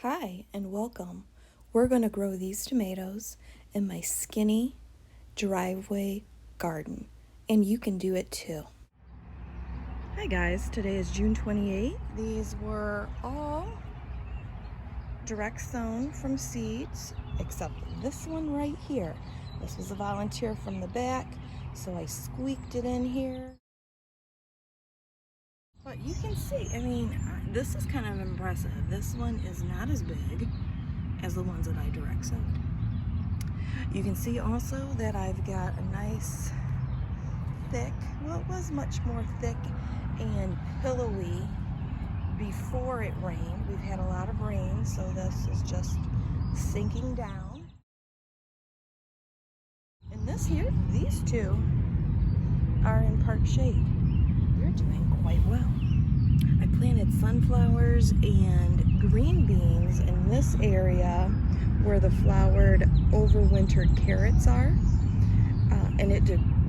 Hi and welcome. We're going to grow these tomatoes in my skinny driveway garden, and you can do it too. Hi guys, today is June 28th. These were all direct sown from seeds, except this one right here. This was a volunteer from the back, so I squeaked it in here. But you can see, this is kind of impressive. This one is not as big as the ones that I direct sowed. You can see also that I've got a nice thick, well, it was much more thick and pillowy before it rained. We've had a lot of rain, so this is just sinking down. And this here, these two are in part shade. They're doing quite well. I planted sunflowers and green beans in this area where the flowered overwintered carrots are, and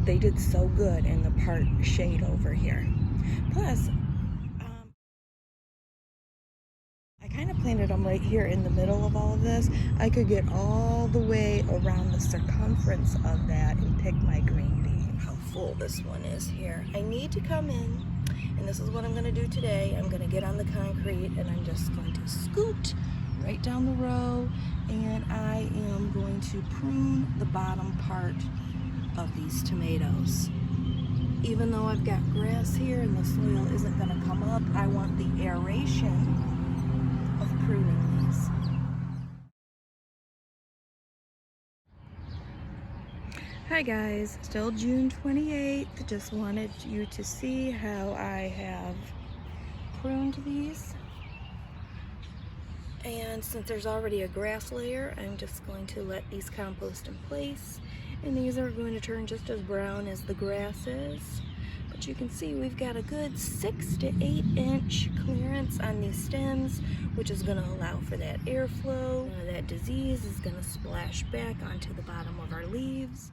they did so good in the part shade over here. Plus, I kind of planted them right here in the middle of all of this. I could get all the way around the circumference of that and pick my green bean. How full this one is here. I need to come in, and this is what I'm going to do today. I'm going to get on the concrete and I'm just going to scoot right down the row, and I am going to prune the bottom part of these tomatoes. Even though I've got grass here and the soil isn't going to come up, I want the aeration of pruning these. Hi guys, still June 28th. Just wanted you to see how I have pruned these. And since there's already a grass layer, I'm just going to let these compost in place. And these are going to turn just as brown as the grass is. But you can see we've got a good 6 to 8 inch clearance on these stems, which is going to allow for that airflow. None of that disease is going to splash back onto the bottom of our leaves.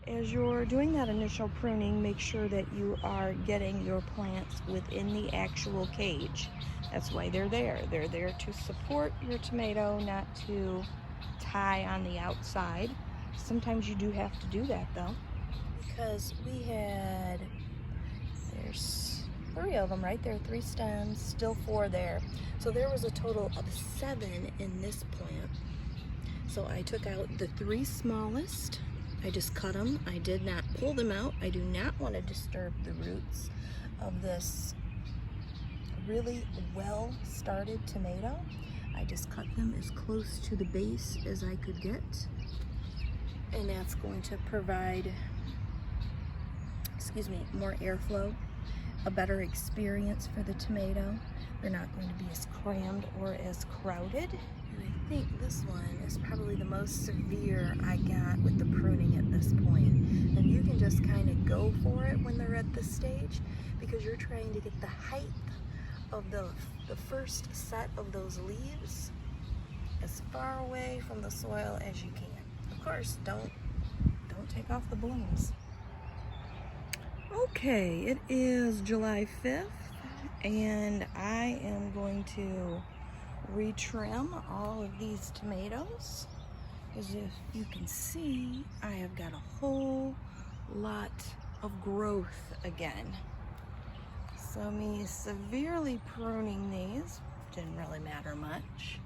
As you're doing that initial pruning, make sure that you are getting your plants within the actual cage. That's why they're there. They're there to support your tomato, not to tie on the outside. Sometimes you do have to do that though, because there's 3 of them right there, 3 stems, still 4 there. So there was a total of 7 in this plant. So I took out the 3 smallest. I just cut them. I did not pull them out. I do not want to disturb the roots of this really well started tomato. I just cut them as close to the base as I could get, and that's going to provide, more airflow, a better experience for the tomato. They're not going to be as crammed or as crowded. And I think this one is probably the most severe I got with the pruning at this point. And you can just kind of go for it when they're at this stage, because you're trying to get the height of the first set of those leaves as far away from the soil as you can. Of course, don't take off the blooms. Okay, it is July 5th, and I am going to retrim all of these tomatoes. As if you can see, I have got a whole lot of growth again. So me severely pruning these didn't really matter much,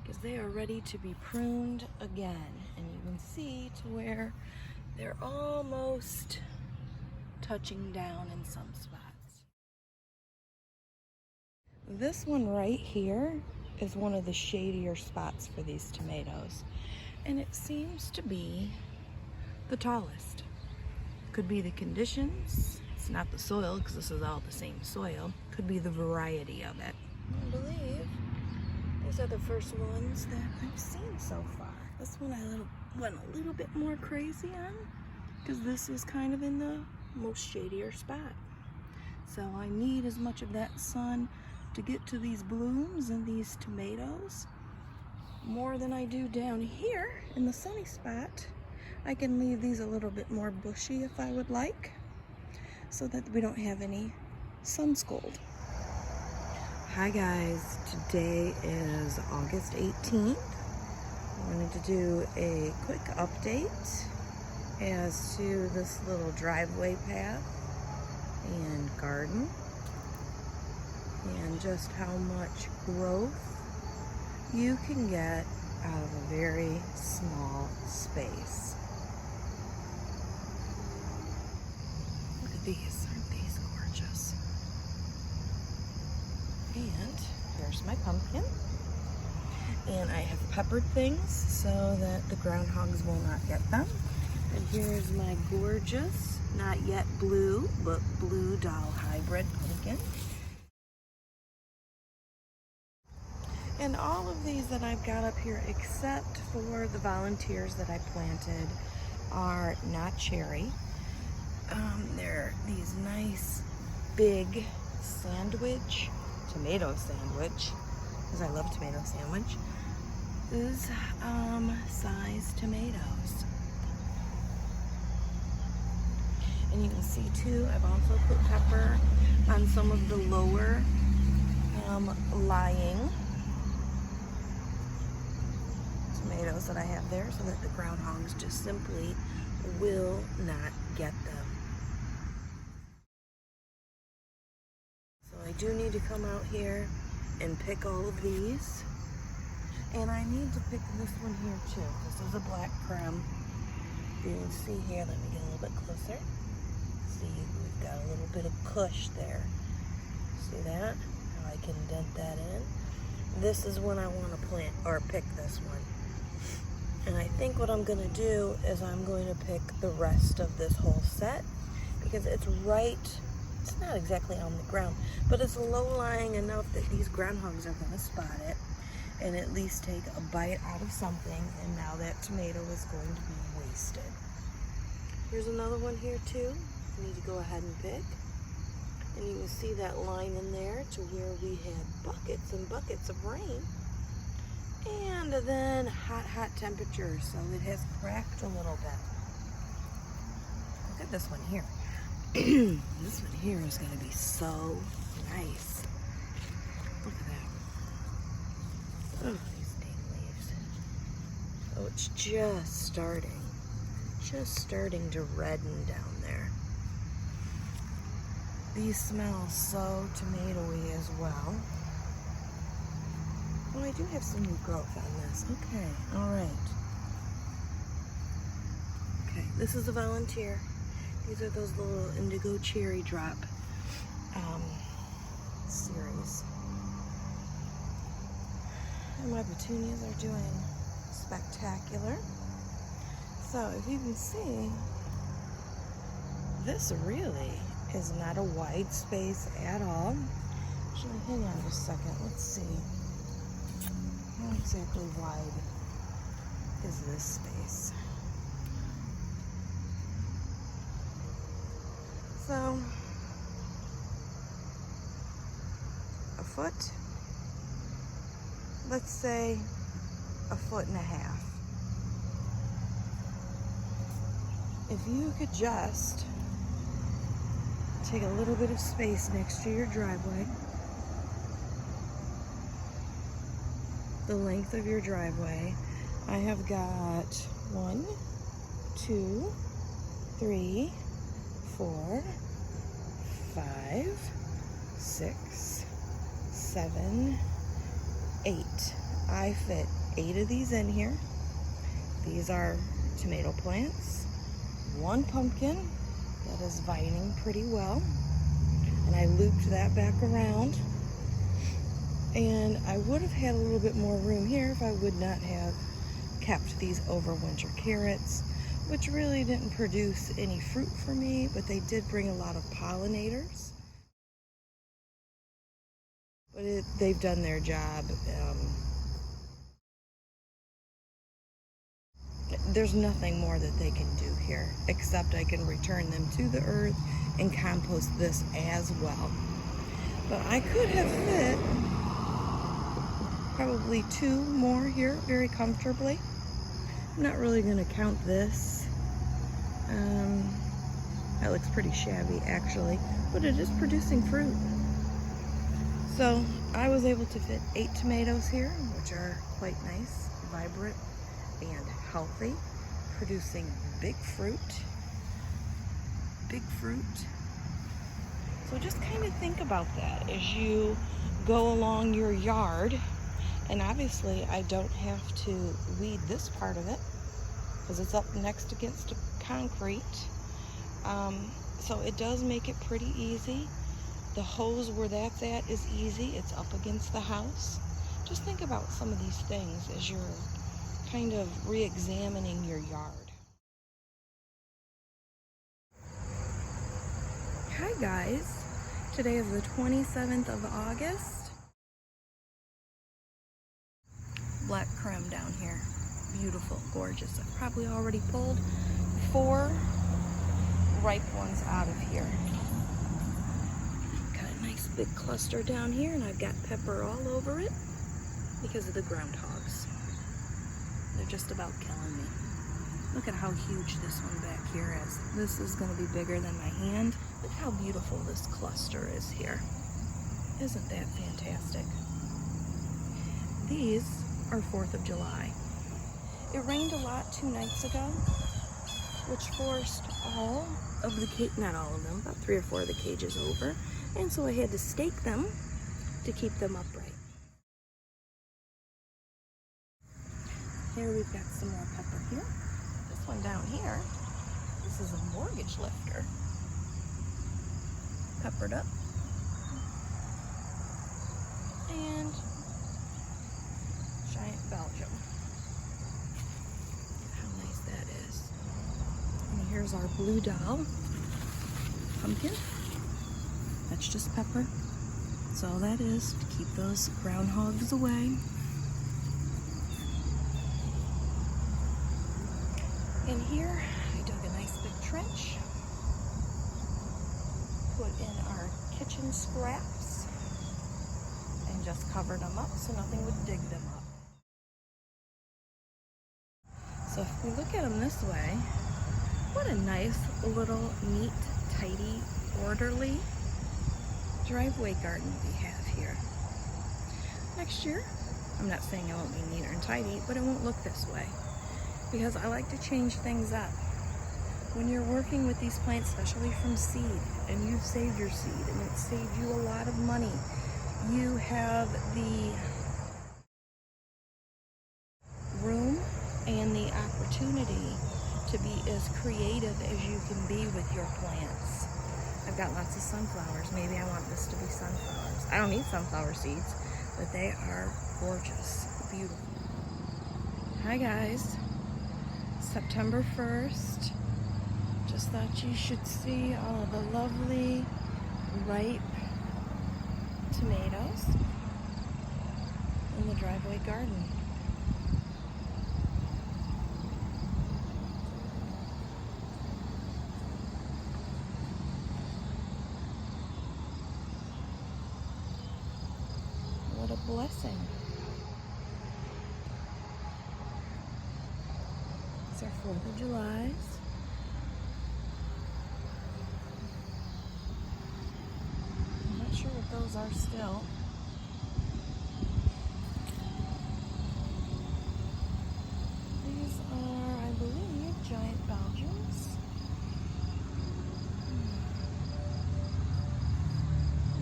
because they are ready to be pruned again. And you can see to where they're almost touching down in some spots. This one right here is one of the shadier spots for these tomatoes, and it seems to be the tallest. Could be the conditions. It's not the soil, because this is all the same soil. Could be the variety of it. I believe these are the first ones that I've seen so far. This one I went a little bit more crazy on, because this is kind of in the most shadier spot. So I need as much of that sun to get to these blooms and these tomatoes more than I do down here in the sunny spot. I can leave these a little bit more bushy if I would like, so that we don't have any sun scald. Hi guys, today is August 18th. I wanted to do a quick update as to this little driveway path and garden and just how much growth you can get out of a very small space. Look at these, aren't these gorgeous? And here's my pumpkin. And I have peppered things so that the groundhogs will not get them. And here's my gorgeous, not yet blue, but blue doll hybrid pumpkin. And all of these that I've got up here, except for the volunteers that I planted, are not cherry. They're these nice big tomato sandwich, because I love tomato sandwich, is size tomatoes. And you can see too, I've also put pepper on some of the lower lying tomatoes that I have there, so that the groundhogs just simply will not get them. So I do need to come out here and pick all of these. And I need to pick this one here too. This is a black crumb. You can see here, let me get a little bit closer. See, we've got a little bit of cush there. See that? How I can dent that in. This is when I want to plant or pick this one. And I think what I'm going to do is I'm going to pick the rest of this whole set, because it's not exactly on the ground, but it's low-lying enough that these groundhogs are going to spot it and at least take a bite out of something, and now that tomato is going to be wasted. Here's another one here too. I need to go ahead and pick. And you can see that line in there to where we had buckets and buckets of rain. And then hot temperatures, so it has cracked a little bit. Look at this one here. This one here is going to be so nice. Look at that. Oh, these dang leaves. Oh, it's just starting to redden down there. These smell so tomatoey as well. Oh, I do have some new growth on this. Okay, all right. Okay, this is a volunteer. These are those little indigo cherry drop series. And my petunias are doing spectacular. So if you can see, this really is not a wide space at all. Actually, hang on just a second. Let's see. How exactly wide is this space? So, a foot, let's say 1.5 feet. If you could just take a little bit of space next to your driveway, the length of your driveway, I have got 1, 2, 3, 4, 5, 6, 7, 8. I fit 8 of these in here. These are tomato plants, 1 pumpkin that is vining pretty well, and I looped that back around. And I would have had a little bit more room here if I would not have kept these overwinter carrots, which really didn't produce any fruit for me, but they did bring a lot of pollinators. But they've done their job. There's nothing more that they can do here, except I can return them to the earth and compost this as well. But I could have fit probably 2 more here very comfortably. I'm not really going to count this. That looks pretty shabby actually, but it is producing fruit. So I was able to fit 8 tomatoes here, which are quite nice, vibrant, and healthy, producing big fruit. Big fruit. So just kind of think about that as you go along your yard. And obviously I don't have to weed this part of it because it's up next against concrete. So it does make it pretty easy. The hose where that's at is easy. It's up against the house. Just think about some of these things as you're kind of re-examining your yard. Hi guys. Today is the 27th of August. Black creme down here. Beautiful, gorgeous. I've probably already pulled 4 ripe ones out of here. Got a nice big cluster down here, and I've got pepper all over it because of the groundhogs. They're just about killing me. Look at how huge this one back here is. This is going to be bigger than my hand. Look how beautiful this cluster is here. Isn't that fantastic? These are 4th of July. It rained a lot 2 nights ago, which forced all of the not all of them, about 3 or 4 of the cages over. And so I had to stake them to keep them upright. Here we've got some more pepper here. This one down here, this is a mortgage lifter. Peppered up. And giant Belgium. How nice that is. And here's our blue doll pumpkin. That's just pepper. That's all that is, to keep those groundhogs away. In here, I dug a nice big trench. Put in our kitchen scraps and just covered them up so nothing would dig them up. So if we look at them this way, what a nice little neat, tidy, orderly driveway garden we have here. Next year, I'm not saying it won't be neat and tidy, but it won't look this way because I like to change things up. When you're working with these plants, especially from seed, and you've saved your seed and it saved you a lot of money, you have the room and the opportunity to be as creative as you can be with your plants. I've got lots of sunflowers. Maybe I want this to be sunflowers. I don't need sunflower seeds, but they are gorgeous, beautiful. Hi guys, September 1st. Just thought you should see all of the lovely ripe tomatoes in the driveway garden. What a blessing. It's our 4th of July. I'm not sure what those are still. These are, I believe, giant Belgians.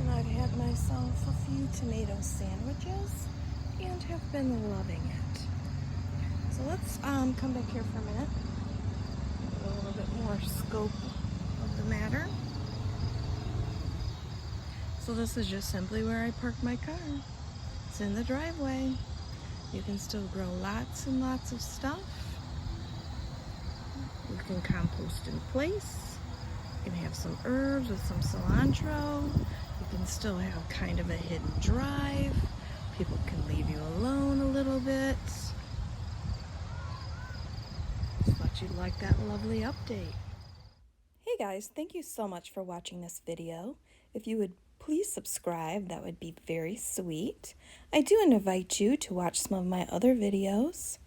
And I've had myself a few tomato sandwiches and have been loving it. So let's come back here for a minute. Get a little bit more scope of the matter. So this is just simply where I park my car. It's in the driveway. You can still grow lots and lots of stuff. You can compost in place. You can have some herbs with some cilantro. You can still have kind of a hidden drive. People can leave you alone a little bit. Just thought you'd like that lovely update. Hey guys, thank you so much for watching this video. If you would please subscribe, that would be very sweet. I do invite you to watch some of my other videos.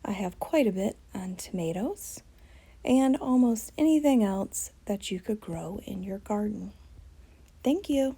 I have quite a bit on tomatoes and almost anything else that you could grow in your garden. Thank you.